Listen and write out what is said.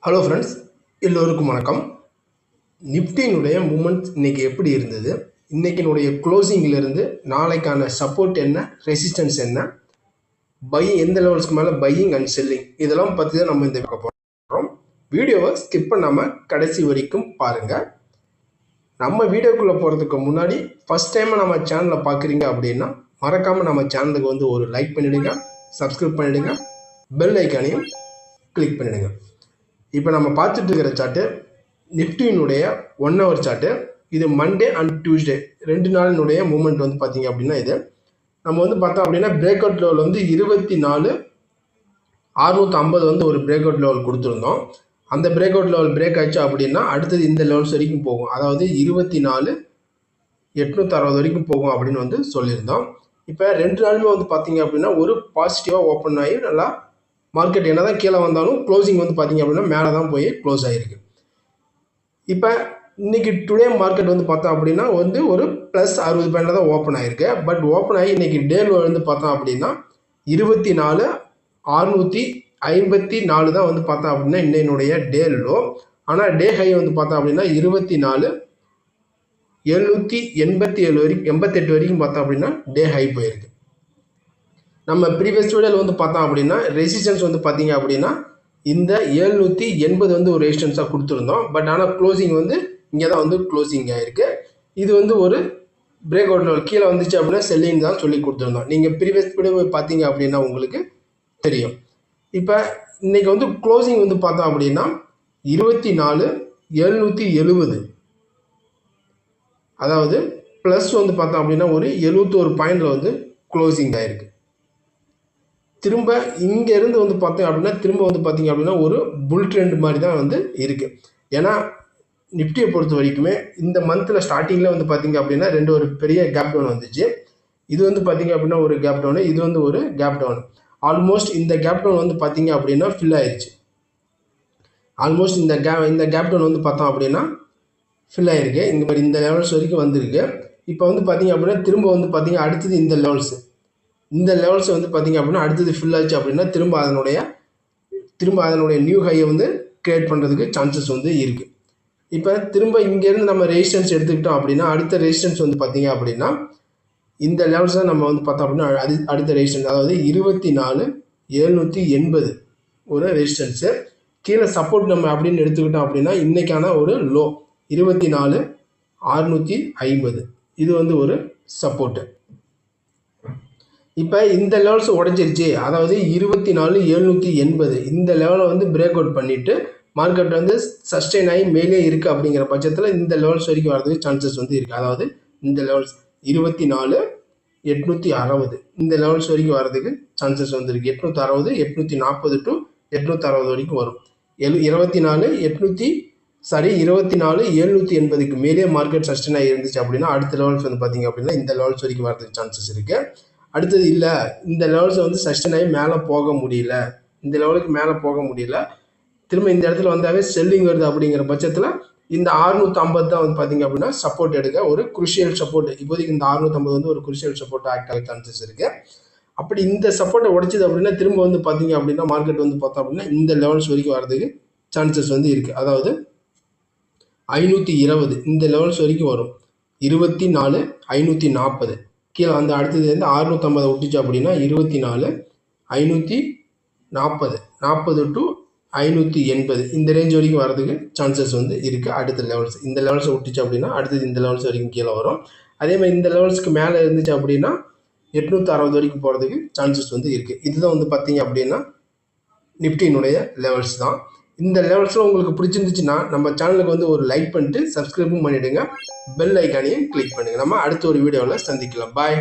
Hello friends, எல்லோருக்கும் வணக்கம். நிஃப்டியினுடைய moments இன்றைக்கி எப்படி இருந்தது, இன்றைக்கினுடைய க்ளோசிங்கிலிருந்து நாளைக்கான சப்போர்ட் என்ன, ரெசிஸ்டன்ஸ் என்ன, எந்த லெவல்ஸ்க்கு மேலே பையிங் அண்ட் செல்லிங், இதெல்லாம் பற்றி தான் நம்ம இந்த பார்க்க போகிறோம். வீடியோவை ஸ்கிப் பண்ணாமல் கடைசி வரைக்கும் பாருங்கள். நம்ம வீடியோக்குள்ளே போகிறதுக்கு முன்னாடி ஃபஸ்ட் டைம் நம்ம சேனலை பார்க்குறீங்க அப்படின்னா மறக்காமல் நம்ம சேனலுக்கு வந்து ஒரு லைக் பண்ணிவிடுங்க, சப்ஸ்கிரைப் பண்ணிவிடுங்க, பெல் ஐக்கானையும் கிளிக் பண்ணிவிடுங்க. இப்போ நம்ம பார்த்துட்டு இருக்கிற சார்ட்டு நிஃப்டியினுடைய 1 ஹவர் சார்ட்டு. இது மண்டே அண்ட் டியூஸ்டே 2 நாளினுடைய மூமெண்ட் வந்து பார்த்தீங்க அப்படின்னா இது நம்ம வந்து பார்த்தோம் அப்படின்னா பிரேக் அவுட் லெவல் வந்து 24,650 வந்து ஒரு பிரேக் அவுட் லெவல் கொடுத்துருந்தோம். அந்த பிரேக் அவுட் லெவல் பிரேக் ஆயிடுச்சு அப்படின்னா அடுத்தது இந்த லெவல்ஸ் வரைக்கும் போகும், அதாவது 24,860 வரைக்கும் போகும் அப்படின்னு வந்து சொல்லியிருந்தோம். இப்போ 2 நாளுமே வந்து பார்த்தீங்க அப்படின்னா ஒரு பாசிட்டிவாக ஓப்பன் ஆகி நல்லா மார்க்கெட் என்ன தான் கீழே வந்தாலும் க்ளோசிங் வந்து பார்த்தீங்க அப்படின்னா மேலே தான் போய் க்ளோஸ் ஆகிருக்கு. இப்போ இன்னைக்கு டுடே மார்க்கெட் வந்து பார்த்தோம் அப்படின்னா வந்து ஒரு +60 பாயிண்டில் தான் ஓப்பன் ஆகிருக்கு. பட் ஓப்பன் ஆகி இன்னைக்கு டே லோ வந்து பார்த்தோம் அப்படின்னா 24,654 தான் வந்து பார்த்தோம் அப்படின்னா இன்னையினுடைய டே லோ. ஆனால் டே ஹை வந்து பார்த்தோம் அப்படின்னா 24,787 வரைக்கும் 88 வரைக்கும் பார்த்தோம் அப்படின்னா டே ஹை போயிருக்கு. நம்ம ப்ரீவியஸ் வீடியோவில் வந்து பார்த்தோம் அப்படின்னா ரெசிஸ்டன்ஸ் வந்து பார்த்தீங்க அப்படின்னா இந்த 780 வந்து ஒரு ரெசிஸ்டன்ஸாக கொடுத்துருந்தோம். பட் ஆனால் க்ளோசிங் வந்து இங்கே தான் வந்து க்ளோசிங் ஆகிருக்கு. இது வந்து ஒரு பிரேக் அவுட் லெவல் கீழே வந்துச்சு அப்படின்னா செல்லிங் தான் சொல்லி கொடுத்துருந்தோம். நீங்கள் ப்ரீவியஸ் வீடியோ பார்த்தீங்க அப்படின்னா உங்களுக்கு தெரியும். இப்போ இன்னைக்கு வந்து க்ளோசிங் வந்து பார்த்தோம் அப்படின்னா 24,770, அதாவது ப்ளஸ் வந்து பார்த்தோம் அப்படின்னா ஒரு 71 பாயிண்டில் வந்து க்ளோசிங் ஆகிருக்கு. திரும்ப இங்கேருந்து வந்து பார்த்தோம் அப்படின்னா திரும்ப வந்து பார்த்தீங்க அப்படின்னா ஒரு புல் ட்ரெண்ட் மாதிரி தான் வந்து இருக்குது. ஏன்னா நிஃப்டியை பொறுத்த வரைக்குமே இந்த மந்தில் ஸ்டார்டிங்கில் வந்து பார்த்தீங்க அப்படின்னா ஒரு பெரிய கேப் டவுன் வந்துச்சு. இது வந்து பார்த்தீங்க அப்படின்னா ஒரு கேப் டவுனு, இது வந்து ஒரு கேப் டவுன். ஆல்மோஸ்ட் இந்த கேப் டவுன் வந்து பார்த்தீங்க அப்படின்னா ஃபில் ஆயிடுச்சு. ஆல்மோஸ்ட் இந்த கேப் டவுன் வந்து பார்த்தோம் அப்படின்னா ஃபில் ஆகிருக்கு. இந்த மாதிரி இந்த லெவல்ஸ் வரைக்கும் வந்திருக்கு. இப்போ வந்து பார்த்தீங்க அப்படின்னா திரும்ப வந்து பார்த்தீங்க அடுத்தது இந்த லெவல்ஸ் வந்து பார்த்தீங்க அப்படின்னா அடுத்தது ஃபில் ஆச்சு அப்படின்னா திரும்ப அதனுடைய நியூ ஹையை வந்து கிரியேட் பண்ணுறதுக்கு சான்சஸ் வந்து இருக்குது. இப்போ திரும்ப இங்கேருந்து நம்ம ரெசிஸ்டன்ஸ் எடுத்துக்கிட்டோம் அப்படின்னா அடுத்த ரெசிஸ்டன்ஸ் வந்து பார்த்தீங்க அப்படின்னா இந்த லெவல்ஸ் தான் நம்ம வந்து பார்த்தோம் அப்படின்னா அடுத்த ரெசிஸ்டன்ஸ், அதாவது 24,780 ஒரு ரெசிஸ்டன்ஸு. கீழே சப்போர்ட் நம்ம அப்படின்னு எடுத்துக்கிட்டோம் அப்படின்னா இன்றைக்கான ஒரு லோ 24,650, இது வந்து ஒரு சப்போர்ட்டு. இப்போ இந்த லெவல்ஸ் உடஞ்சிருச்சு, அதாவது 24,780 இந்த லெவலை வந்து பிரேக் அவுட் பண்ணிவிட்டு மார்க்கெட் வந்து சஸ்டெயின் ஆகி மேலே இருக்குது. அப்படிங்கிற பட்சத்தில் இந்த லெவல்ஸ் வரைக்கும் வரதுக்கு சான்சஸ் வந்து இருக்குது. அதாவது இந்த லெவல்ஸ் 24,860 இந்த லெவல்ஸ் வரைக்கும் வரதுக்கு சான்சஸ் வந்து இருக்குது. 860, 840 டு 860 வரைக்கும் வரும். 24,780க்கு மேலே மார்க்கெட் சஸ்டெயின் ஆகி இருந்துச்சு அப்படின்னா அடுத்த லெவல்ஸ் வந்து பார்த்தீங்க அப்படின்னா இந்த லெவல்ஸ் வரைக்கும் வரதுக்கு சான்சஸ் இருக்குது. அடுத்தது இல்லை, இந்த லெவல்ஸை வந்து சஸ்டெயின் ஆகி மேலே போக முடியல, இந்த லெவலுக்கு மேலே போக முடியல, திரும்ப இந்த இடத்துல வந்தாவே செல்லிங் வருது. அப்படிங்கிற பட்சத்தில் இந்த 650 தான் வந்து பார்த்தீங்க அப்படின்னா சப்போர்ட் எடுக்க ஒரு குருஷியல் சப்போர்ட். இப்போதைக்கு இந்த 650 வந்து ஒரு குருஷியல் சப்போர்ட் ஆக்ட் ஆக சான்சஸ் இருக்குது. அப்படி இந்த சப்போர்ட்டை உடைச்சது அப்படின்னா திரும்ப வந்து பார்த்தீங்க அப்படின்னா மார்க்கெட் வந்து பார்த்தோம் அப்படின்னா இந்த லெவல்ஸ் வரைக்கும் வரதுக்கு சான்சஸ் வந்து இருக்குது. அதாவது 520 இந்த லெவல்ஸ் வரைக்கும் வரும். 24,540 கீழே வந்து அடுத்தது வந்து 650 விட்டுச்சு அப்படின்னா 24,540 டு 580 இந்த ரேஞ்ச் வரைக்கும் வரதுக்கு சான்சஸ் வந்து இருக்குது. அடுத்த லெவல்ஸ் இந்த லெவல்ஸை விட்டுச்சு அப்படின்னா அடுத்தது இந்த லெவல்ஸ் வரைக்கும் கீழே வரும். அதே மாதிரி இந்த லெவல்ஸ்க்கு மேலே இருந்துச்சு அப்படின்னா 860 வரைக்கும் போகிறதுக்கு சான்சஸ் வந்து இருக்குது. இதுதான் வந்து பார்த்தீங்க அப்படின்னா நிஃப்டியினுடைய லெவல்ஸ் தான். இந்த லெவல்ஸில் உங்களுக்கு பிடிச்சிருந்துச்சுன்னா நம்ம சேனலுக்கு வந்து ஒரு லைக் பண்ணிட்டு சப்ஸ்கிரைபும் பண்ணிவிடுங்க, பெல் ஐக்கானையும் கிளிக் பண்ணுங்கள். நம்ம அடுத்த ஒரு வீடியோவில் சந்திக்கலாம். பாய்.